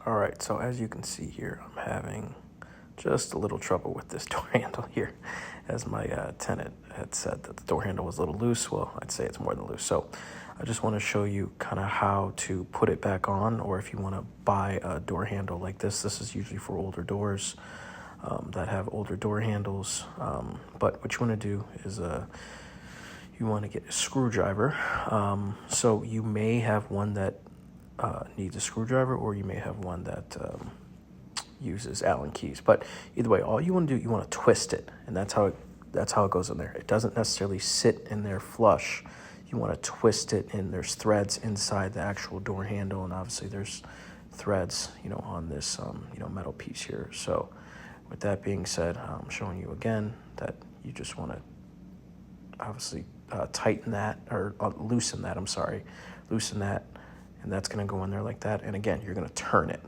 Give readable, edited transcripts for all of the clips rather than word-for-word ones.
All right, so as you can see here, I'm having just a little trouble with this door handle here. As my tenant had said that the door handle was a little loose. Well, I'd say it's more than loose. So I just want to show you kind of how to put it back on, or if you want to buy a door handle like this. This is usually for older doors that have older door handles. But what you want to do is you want to get a screwdriver. So you may have one that needs a screwdriver, or you may have one that uses Allen keys. But either way, all you want to do, you want to twist it, and that's how it goes in there. It doesn't necessarily sit in there flush. You want to twist it, and there's threads inside the actual door handle, and obviously there's threads, on this metal piece here. So with that being said, I'm showing you again that you just want to obviously tighten that, or loosen that. Loosen that, and that's going to go in there like that. And again, you're going to turn it.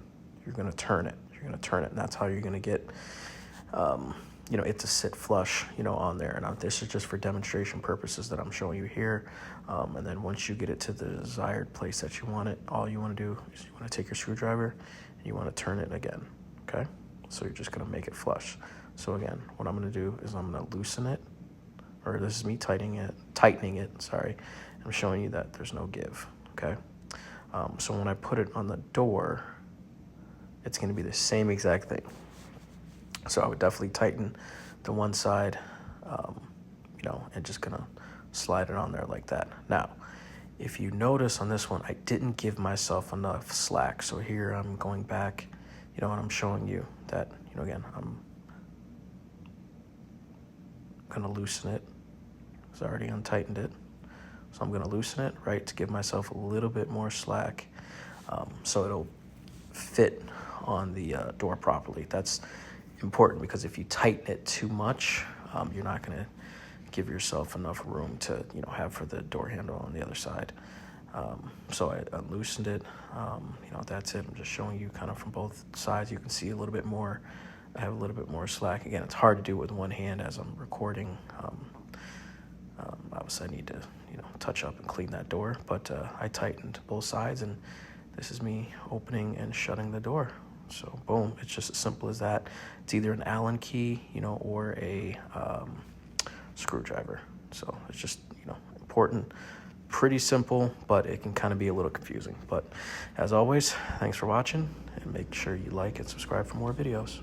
And that's how you're going to get, it to sit flush, on there. And this is just for demonstration purposes that I'm showing you here. And then once you get it to the desired place that you want it, all you want to do is you want to take your screwdriver and you want to turn it again. Okay. So you're just going to make it flush. So again, what I'm going to do is I'm going to loosen it, or this is me tightening it. Sorry. I'm showing you that there's no give. Okay. So when I put it on the door, it's going to be the same exact thing. So I would definitely tighten the one side, and just gonna slide it on there like that. Now, if you notice on this one, I didn't give myself enough slack. So here I'm going back, and I'm showing you that, again, I'm gonna loosen it. It's already untightened it. So I'm gonna loosen it, right, to give myself a little bit more slack, so it'll fit on the door properly. That's important, because if you tighten it too much, you're not going to give yourself enough room to have for the door handle on the other side. So I loosened it. That's it. I'm just showing you kind of from both sides. You can see a little bit more. I have a little bit more slack. Again, it's hard to do with one hand as I'm recording. Obviously I need to touch up and clean that door, but I tightened both sides, and this is me opening and shutting the door. So boom, it's just as simple as that. It's either an Allen key, or a screwdriver. So it's just, important, pretty simple, but it can kind of be a little confusing. But as always, thanks for watching, and make sure you like and subscribe for more videos.